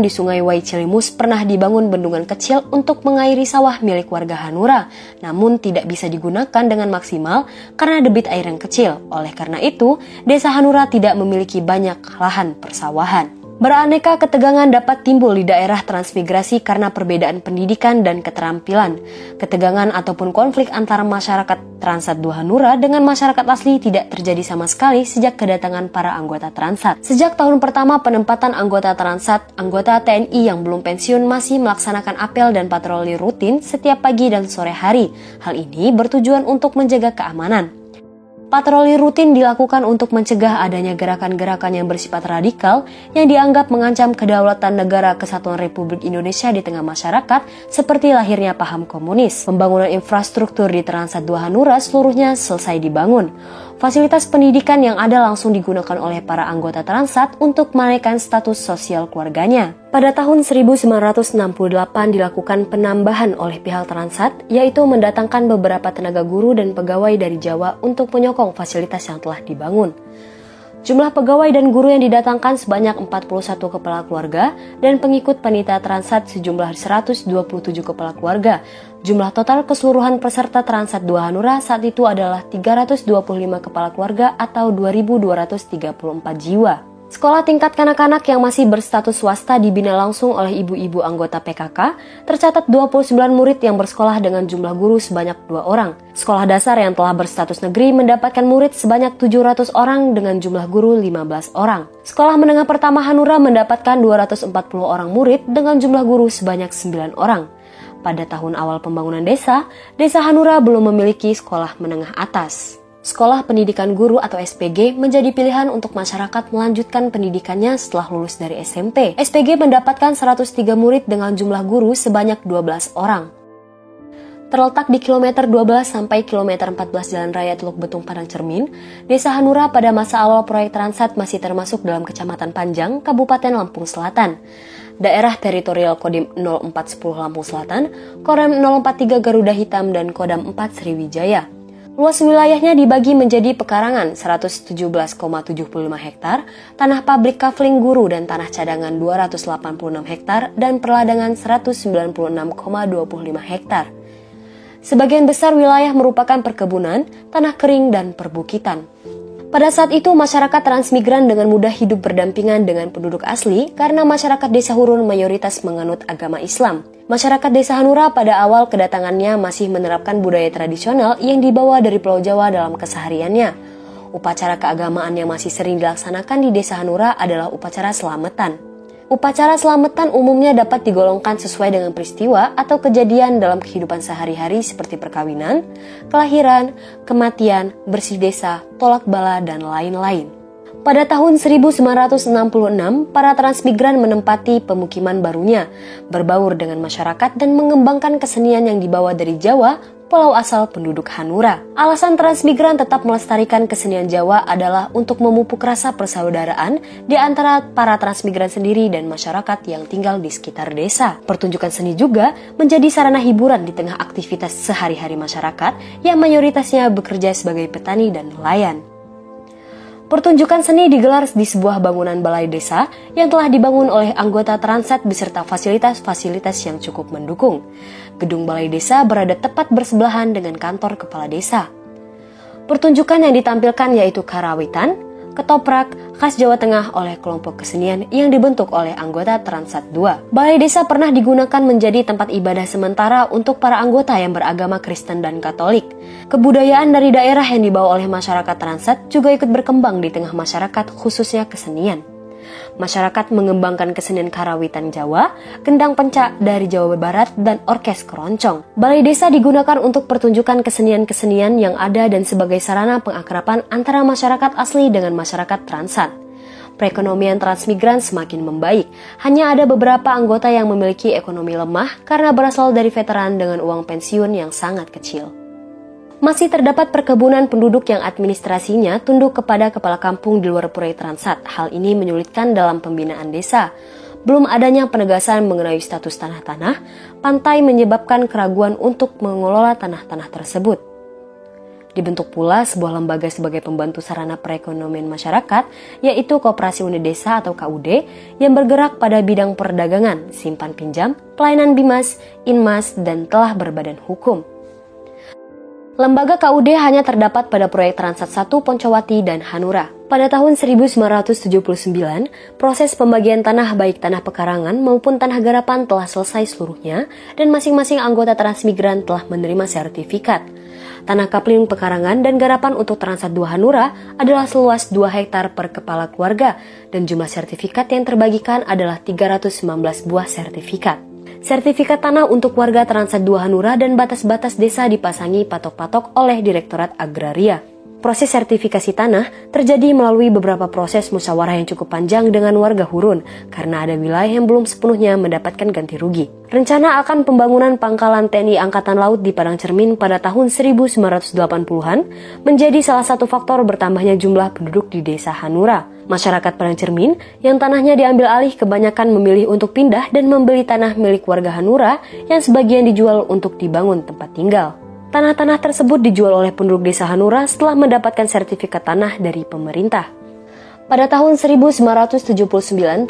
di Sungai Wai Cilimus pernah dibangun bendungan kecil untuk mengairi sawah milik warga Hanura, namun tidak bisa digunakan dengan maksimal karena debit air yang kecil. Oleh karena itu, Desa Hanura tidak memiliki banyak lahan persawahan. Beraneka ketegangan dapat timbul di daerah transmigrasi karena perbedaan pendidikan dan keterampilan. Ketegangan ataupun konflik antara masyarakat Transat 2 Hanura dengan masyarakat asli tidak terjadi sama sekali sejak kedatangan para anggota Transat. Sejak tahun pertama penempatan anggota Transat, anggota TNI yang belum pensiun masih melaksanakan apel dan patroli rutin setiap pagi dan sore hari. Hal ini bertujuan untuk menjaga keamanan. Patroli rutin dilakukan untuk mencegah adanya gerakan-gerakan yang bersifat radikal yang dianggap mengancam kedaulatan negara kesatuan Republik Indonesia di tengah masyarakat seperti lahirnya paham komunis. Pembangunan infrastruktur di Transat 2 Hanura seluruhnya selesai dibangun. Fasilitas pendidikan yang ada langsung digunakan oleh para anggota Transat untuk menaikkan status sosial keluarganya. Pada tahun 1968 dilakukan penambahan oleh pihak Transat, yaitu mendatangkan beberapa tenaga guru dan pegawai dari Jawa untuk menyokong fasilitas yang telah dibangun. Jumlah pegawai dan guru yang didatangkan sebanyak 41 kepala keluarga dan pengikut panitia Transat sejumlah 127 kepala keluarga. Jumlah total keseluruhan peserta Transat 2 Hanura saat itu adalah 325 kepala keluarga atau 2.234 jiwa. Sekolah tingkat kanak-kanak yang masih berstatus swasta dibina langsung oleh ibu-ibu anggota PKK, tercatat 29 murid yang bersekolah dengan jumlah guru sebanyak 2 orang. Sekolah dasar yang telah berstatus negeri mendapatkan murid sebanyak 700 orang dengan jumlah guru 15 orang. Sekolah menengah pertama Hanura mendapatkan 240 orang murid dengan jumlah guru sebanyak 9 orang. Pada tahun awal pembangunan desa, Desa Hanura belum memiliki sekolah menengah atas. Sekolah Pendidikan Guru atau SPG menjadi pilihan untuk masyarakat melanjutkan pendidikannya setelah lulus dari SMP. SPG mendapatkan 103 murid dengan jumlah guru sebanyak 12 orang. Terletak di kilometer 12 sampai kilometer 14 Jalan Raya Teluk Betung Padang Cermin, Desa Hanura pada masa awal proyek Transat masih termasuk dalam Kecamatan Panjang, Kabupaten Lampung Selatan. Daerah teritorial Kodim 0410 Lampung Selatan, Kodam 043 Garuda Hitam, dan Kodam 4 Sriwijaya. Luas wilayahnya dibagi menjadi pekarangan 117,75 hektar, tanah pabrik kafling guru dan tanah cadangan 286 hektar, dan perladangan 196,25 hektar. Sebagian besar wilayah merupakan perkebunan, tanah kering, dan perbukitan. Pada saat itu, masyarakat transmigran dengan mudah hidup berdampingan dengan penduduk asli karena masyarakat Desa Hurun mayoritas menganut agama Islam. Masyarakat Desa Hanura pada awal kedatangannya masih menerapkan budaya tradisional yang dibawa dari Pulau Jawa dalam kesehariannya. Upacara keagamaan yang masih sering dilaksanakan di Desa Hanura adalah upacara selamatan. Upacara selamatan umumnya dapat digolongkan sesuai dengan peristiwa atau kejadian dalam kehidupan sehari-hari seperti perkawinan, kelahiran, kematian, bersih desa, tolak bala, dan lain-lain. Pada tahun 1966, para transmigran menempati pemukiman barunya, berbaur dengan masyarakat dan mengembangkan kesenian yang dibawa dari Jawa, pulau asal penduduk Hanura. Alasan transmigran tetap melestarikan kesenian Jawa adalah untuk memupuk rasa persaudaraan di antara para transmigran sendiri dan masyarakat yang tinggal di sekitar desa. Pertunjukan seni juga menjadi sarana hiburan di tengah aktivitas sehari-hari masyarakat yang mayoritasnya bekerja sebagai petani dan nelayan. Pertunjukan seni digelar di sebuah bangunan balai desa yang telah dibangun oleh anggota Transat beserta fasilitas-fasilitas yang cukup mendukung. Gedung balai desa berada tepat bersebelahan dengan kantor kepala desa. Pertunjukan yang ditampilkan yaitu karawitan, ketoprak, khas Jawa Tengah oleh kelompok kesenian yang dibentuk oleh anggota Transat 2. Balai desa pernah digunakan menjadi tempat ibadah sementara untuk para anggota yang beragama Kristen dan Katolik. Kebudayaan dari daerah yang dibawa oleh masyarakat Transat juga ikut berkembang di tengah masyarakat, khususnya kesenian. Masyarakat mengembangkan kesenian karawitan Jawa, kendang pencak dari Jawa Barat, dan orkes keroncong. Balai desa digunakan untuk pertunjukan kesenian-kesenian yang ada dan sebagai sarana pengakraban antara masyarakat asli dengan masyarakat Transat. Perekonomian transmigran semakin membaik. Hanya ada beberapa anggota yang memiliki ekonomi lemah karena berasal dari veteran dengan uang pensiun yang sangat kecil. Masih terdapat perkebunan penduduk yang administrasinya tunduk kepada kepala kampung di luar proyek Transat. Hal ini menyulitkan dalam pembinaan desa. Belum adanya penegasan mengenai status tanah-tanah pantai menyebabkan keraguan untuk mengelola tanah-tanah tersebut. Dibentuk pula sebuah lembaga sebagai pembantu sarana perekonomian masyarakat, yaitu Koperasi Unit Desa atau KUD, yang bergerak pada bidang perdagangan, simpan pinjam, pelayanan Bimas, Inmas, dan telah berbadan hukum. Lembaga KUD hanya terdapat pada proyek Transat 1 Poncowati dan Hanura. Pada tahun 1979, proses pembagian tanah baik tanah pekarangan maupun tanah garapan telah selesai seluruhnya dan masing-masing anggota transmigran telah menerima sertifikat. Tanah kapling pekarangan dan garapan untuk Transat 2 Hanura adalah seluas 2 hektar per kepala keluarga dan jumlah sertifikat yang terbagikan adalah 319 buah sertifikat. Sertifikat tanah untuk warga Transat 2 Hanura dan batas-batas desa dipasangi patok-patok oleh Direktorat Agraria. Proses sertifikasi tanah terjadi melalui beberapa proses musyawarah yang cukup panjang dengan warga Hurun karena ada wilayah yang belum sepenuhnya mendapatkan ganti rugi. Rencana akan pembangunan pangkalan TNI Angkatan Laut di Padang Cermin pada tahun 1980-an menjadi salah satu faktor bertambahnya jumlah penduduk di Desa Hanura. Masyarakat Padang Cermin yang tanahnya diambil alih kebanyakan memilih untuk pindah dan membeli tanah milik warga Hanura yang sebagian dijual untuk dibangun tempat tinggal. Tanah-tanah tersebut dijual oleh penduduk Desa Hanura setelah mendapatkan sertifikat tanah dari pemerintah. Pada tahun 1979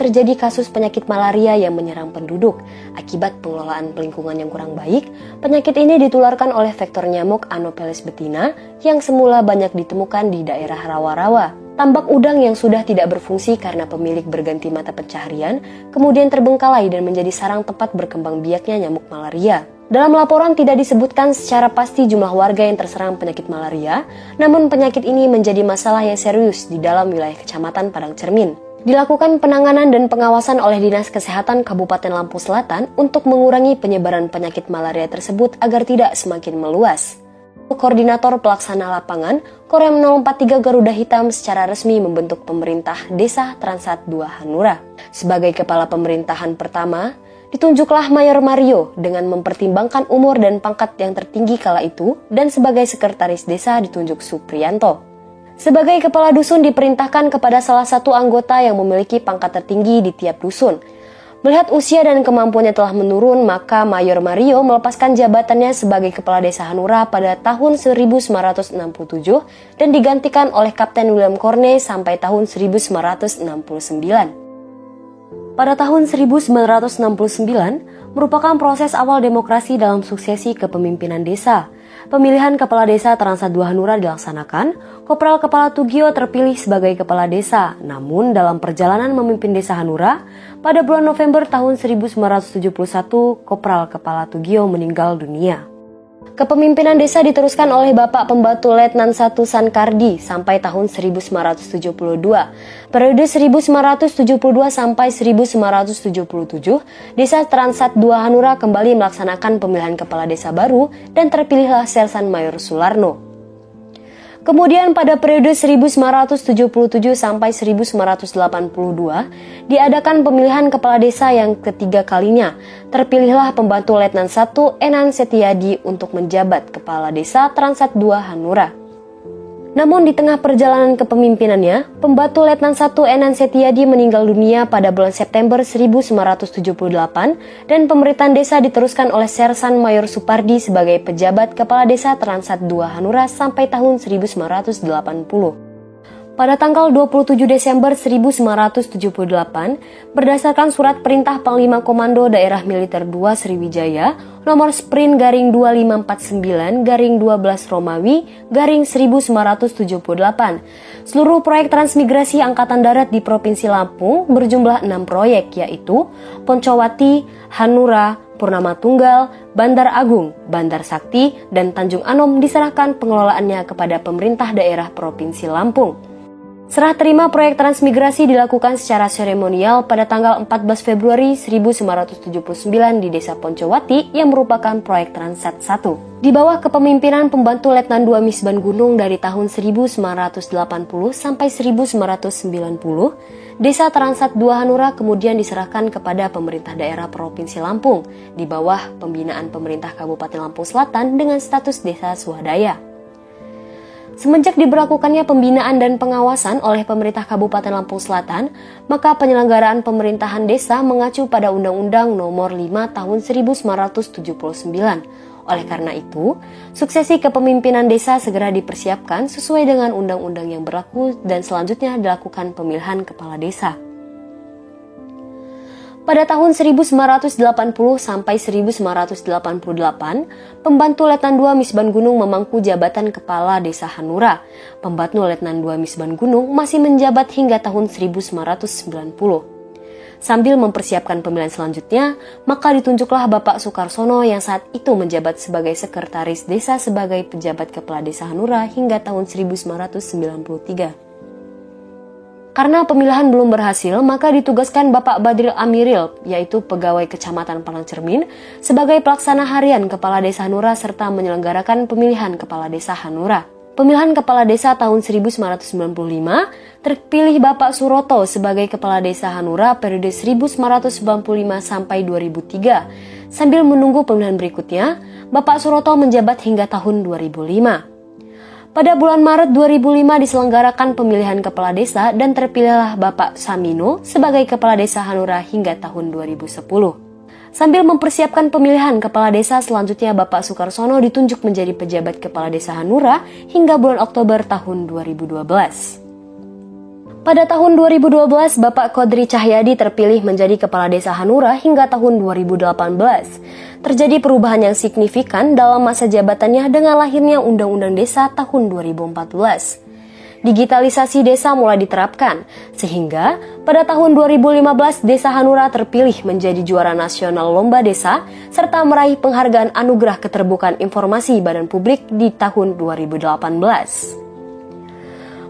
terjadi kasus penyakit malaria yang menyerang penduduk. Akibat pengelolaan lingkungan yang kurang baik, penyakit ini ditularkan oleh vektor nyamuk Anopheles betina yang semula banyak ditemukan di daerah rawa-rawa. Tambak udang yang sudah tidak berfungsi karena pemilik berganti mata pencaharian, kemudian terbengkalai dan menjadi sarang tempat berkembang biaknya nyamuk malaria. Dalam laporan tidak disebutkan secara pasti jumlah warga yang terserang penyakit malaria, namun penyakit ini menjadi masalah yang serius di dalam wilayah Kecamatan Padang Cermin. Dilakukan penanganan dan pengawasan oleh Dinas Kesehatan Kabupaten Lampung Selatan untuk mengurangi penyebaran penyakit malaria tersebut agar tidak semakin meluas. Koordinator Pelaksana Lapangan, Korem 043 Garuda Hitam secara resmi membentuk pemerintah Desa Transat 2 Hanura. Sebagai kepala pemerintahan pertama, ditunjuklah Mayor Mario dengan mempertimbangkan umur dan pangkat yang tertinggi kala itu, dan sebagai sekretaris desa ditunjuk Supriyanto. Sebagai kepala dusun diperintahkan kepada salah satu anggota yang memiliki pangkat tertinggi di tiap dusun. Melihat usia dan kemampuannya telah menurun, maka Mayor Mario melepaskan jabatannya sebagai kepala desa Hanura pada tahun 1967 dan digantikan oleh Kapten William Corney sampai tahun 1969. Pada tahun 1969, merupakan proses awal demokrasi dalam suksesi kepemimpinan desa. Pemilihan Kepala Desa Transat 2 Hanura dilaksanakan, Kopral Kepala Tugio terpilih sebagai Kepala Desa. Namun dalam perjalanan memimpin Desa Hanura, pada bulan November tahun 1971, Kopral Kepala Tugio meninggal dunia. Kepemimpinan desa diteruskan oleh Bapak Pembantu Letnan 1 Sankardi sampai tahun 1972. Periode 1972 sampai 1977, Desa Transat 2 Hanura kembali melaksanakan pemilihan kepala desa baru dan terpilihlah Sersan Mayor Sularno. Kemudian pada periode 1977 sampai 1982 diadakan pemilihan kepala desa yang ketiga kalinya. Terpilihlah Pembantu Letnan 1 Enan Setiadi untuk menjabat Kepala Desa Transat 2 Hanura. Namun di tengah perjalanan kepemimpinannya, Pembantu Letnan 1 Enan Setiadi meninggal dunia pada bulan September 1978 dan pemerintahan desa diteruskan oleh Sersan Mayor Supardi sebagai pejabat Kepala Desa Transat 2 Hanura sampai tahun 1980. Pada tanggal 27 Desember 1978, berdasarkan surat perintah Panglima Komando Daerah Militer 2 Sriwijaya, nomor sprint garing 2549 garing 12 Romawi garing 1978, seluruh proyek transmigrasi Angkatan Darat di Provinsi Lampung berjumlah 6 proyek, yaitu Poncowati, Hanura, Purnama Tunggal, Bandar Agung, Bandar Sakti, dan Tanjung Anom diserahkan pengelolaannya kepada pemerintah daerah Provinsi Lampung. Serah terima proyek transmigrasi dilakukan secara seremonial pada tanggal 14 Februari 1979 di Desa Poncowati yang merupakan proyek Transat 1. Di bawah kepemimpinan Pembantu Letnan 2 Misban Gunung dari tahun 1980 sampai 1990, Desa Transat 2 Hanura kemudian diserahkan kepada pemerintah daerah Provinsi Lampung di bawah pembinaan pemerintah Kabupaten Lampung Selatan dengan status desa swadaya. Semenjak diberlakukannya pembinaan dan pengawasan oleh pemerintah Kabupaten Lampung Selatan, maka penyelenggaraan pemerintahan desa mengacu pada Undang-Undang Nomor 5 Tahun 1979. Oleh karena itu, suksesi kepemimpinan desa segera dipersiapkan sesuai dengan undang-undang yang berlaku dan selanjutnya dilakukan pemilihan kepala desa. Pada tahun 1980 sampai 1988, Pembantu Letnan 2 Misban Gunung memangku jabatan Kepala Desa Hanura. Pembantu Letnan 2 Misban Gunung masih menjabat hingga tahun 1990. Sambil mempersiapkan pemilihan selanjutnya, maka ditunjuklah Bapak Sukarsono yang saat itu menjabat sebagai Sekretaris Desa sebagai pejabat Kepala Desa Hanura hingga tahun 1993. Karena pemilihan belum berhasil, maka ditugaskan Bapak Badril Amiril, yaitu pegawai Kecamatan Padang Cermin, sebagai pelaksana harian Kepala Desa Hanura serta menyelenggarakan pemilihan Kepala Desa Hanura. Pemilihan Kepala Desa tahun 1995, terpilih Bapak Suroto sebagai Kepala Desa Hanura periode 1995 sampai 2003. Sambil menunggu pemilihan berikutnya, Bapak Suroto menjabat hingga tahun 2005. Pada bulan Maret 2005 diselenggarakan pemilihan kepala desa dan terpilihlah Bapak Samino sebagai Kepala Desa Hanura hingga tahun 2010. Sambil mempersiapkan pemilihan kepala desa selanjutnya, Bapak Sukarsono ditunjuk menjadi pejabat Kepala Desa Hanura hingga bulan Oktober tahun 2012. Pada tahun 2012, Bapak Kodri Cahyadi terpilih menjadi Kepala Desa Hanura hingga tahun 2018. Terjadi perubahan yang signifikan dalam masa jabatannya dengan lahirnya Undang-Undang Desa tahun 2014. Digitalisasi desa mulai diterapkan, sehingga pada tahun 2015 Desa Hanura terpilih menjadi juara nasional Lomba Desa, serta meraih penghargaan Anugerah Keterbukaan Informasi Badan Publik di tahun 2018.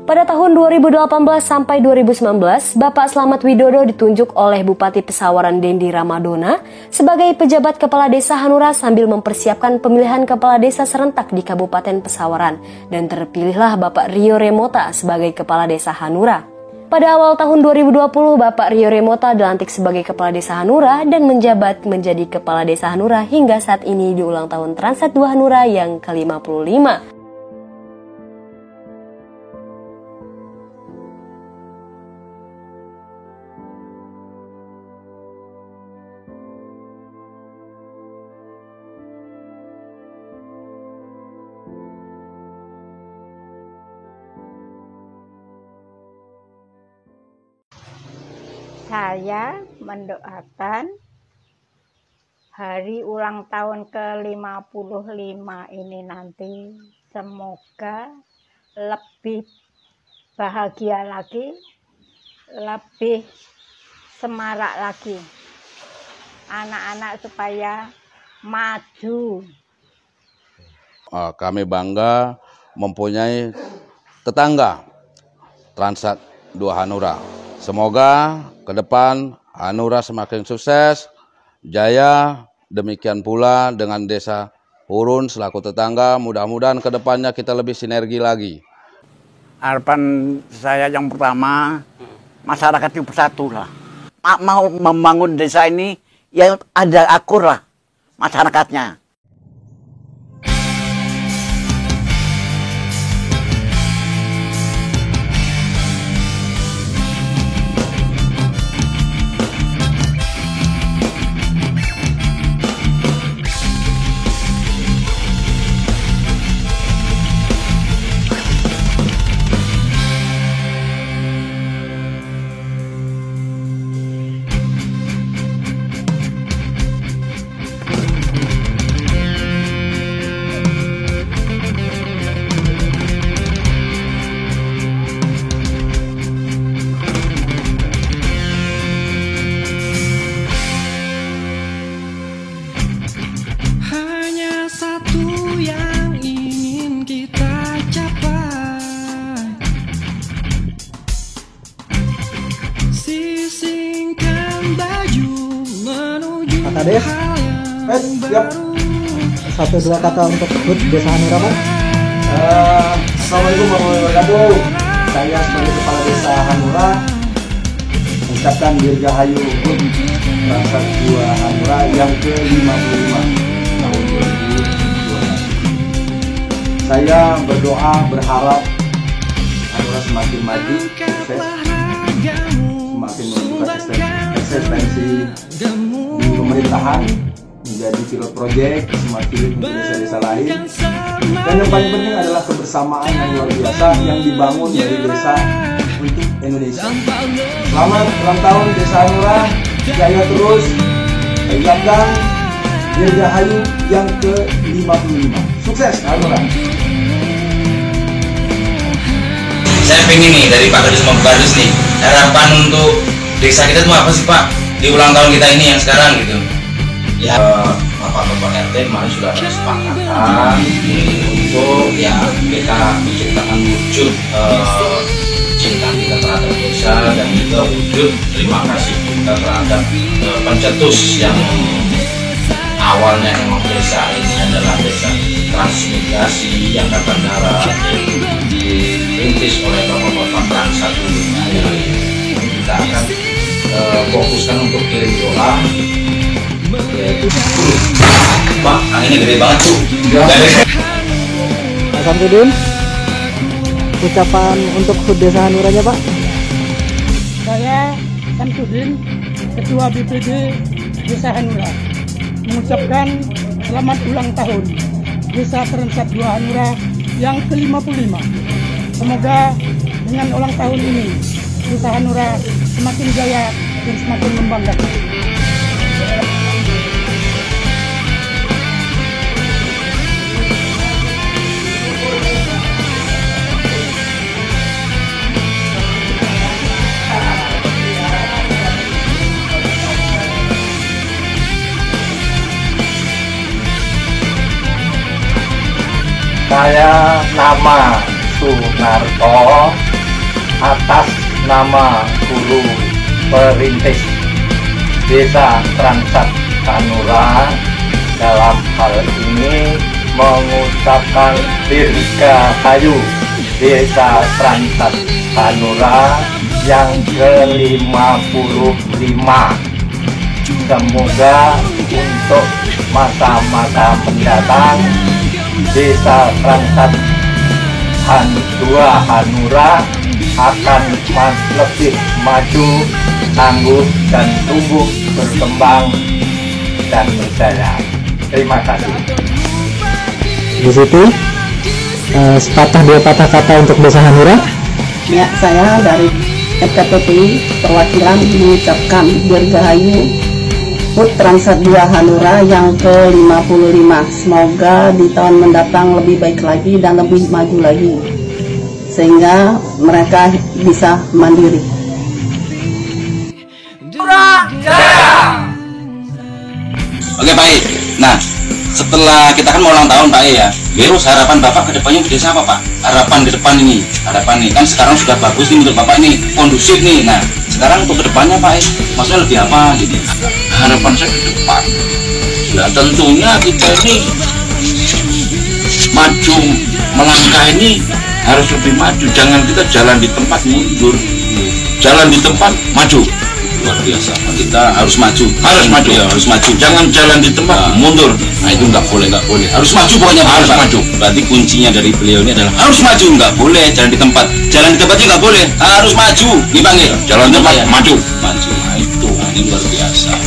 Pada tahun 2018 sampai 2019, Bapak Slamet Widodo ditunjuk oleh Bupati Pesawaran Dendi Ramadona sebagai pejabat Kepala Desa Hanura sambil mempersiapkan pemilihan Kepala Desa serentak di Kabupaten Pesawaran, dan terpilihlah Bapak Rio Remota sebagai Kepala Desa Hanura. Pada awal tahun 2020, Bapak Rio Remota dilantik sebagai Kepala Desa Hanura dan menjabat menjadi Kepala Desa Hanura hingga saat ini di ulang tahun Transat 2 Hanura yang ke-55. Saya mendoakan hari ulang tahun ke-55 ini nanti semoga lebih bahagia lagi, lebih semarak lagi. Anak-anak supaya maju. Kami bangga mempunyai tetangga Transat 2 Hanura. Semoga ke depan Hanura semakin sukses, jaya, demikian pula dengan Desa Hurun selaku tetangga, mudah-mudahan ke depannya kita lebih sinergi lagi. Harapan saya yang pertama, masyarakat itu bersatu lah. Mau membangun desa ini, ya ada akur lah masyarakatnya. Kades, siap. 1-2 kata untuk HUT Desa Hanura, Pak. Assalamualaikum warahmatullahi wabarakatuh. Saya sebagai Kepala Desa Hanura mengucapkan dirgahayu HUT Transat 2 Hanura yang ke-55 tahun 2012. Saya berdoa berharap Hanura semakin maju, sukses, semakin menunjukkan eksistensi di pemerintahan, menjadi pilot proyek semakin di desa-desa lain, dan yang paling penting adalah kebersamaan yang luar biasa yang dibangun dari desa untuk Indonesia. Selamat ulang tahun Desa Hanura, jaya terus, tegakkan dirgahayu yang ke-55. Sukses Hanura. Saya pengen nih dari Pak Kadus sama Bu Kadus nih, harapan untuk desa kita tuh apa sih Pak di ulang tahun kita ini yang sekarang gitu? Ya Bapak-Bapak RT kemarin sudah ada kesepakatan untuk ya kita menciptakan wujud cinta kita terhadap desa dan juga wujud terima kasih kita terhadap pencetus yang awalnya memang desa ini adalah desa transmigrasi yang dapat darah dirintis oleh Bapak-Bapak Transat 2 Hanura. Kita akan fokuskan untuk kirim doa yaitu Pak, anginnya gede banget tuh. Pak Samsudin, ucapan untuk HUT Desa Hanuranya, Pak. Saya Samsudin, Ketua BPD Desa Hanura, mengucapkan selamat ulang tahun Desa Transat 2 Hanura yang ke-55. Semoga dengan ulang tahun ini Desa Hanura semakin jaya dan semakin membanggakan. Saya nama Sunarto atas nama Guru Perintis Desa Transat Hanura dalam hal ini mengucapkan dirgahayu Desa Transat Hanura yang ke-55. Semoga untuk masa-masa mendatang Desa Transat Hanura akan lebih maju, tangguh, dan tumbuh berkembang dan berjaya. Terima kasih. Di situ sepatah dua patah kata untuk Desa Hanura. Ya, saya dari FKPPI perwakilan mengucapkan dirgahayu HUT Transat 2 Hanura yang ke-55. Semoga di tahun mendatang lebih baik lagi dan lebih maju lagi, sehingga mereka bisa mandiri. Oke Pak E. Nah, setelah kita kan mau ulang tahun Pak E ya, terus harapan Bapak ke depannya di desa apa Pak? Harapan ke depan ini, harapan nih kan sekarang sudah bagus nih menurut Bapak ini, kondusif nih. Nah, sekarang untuk ke depannya Pak E, maksudnya lebih apa gitu? Harapan saya ke depan, ya tentunya kita ini maju melangkah ini harus lebih maju, jangan kita jalan di tempat mundur, jalan di tempat maju. Luar biasa, kita harus maju, ya, harus maju, jangan jalan di tempat mundur. Nah itu nggak boleh, harus maju, pokoknya harus maju. Berarti kuncinya dari beliau ini adalah harus maju, nggak boleh jalan di tempatnya nggak boleh, harus maju, dipanggil jalan di tempat maju. Nah itu, ini luar biasa.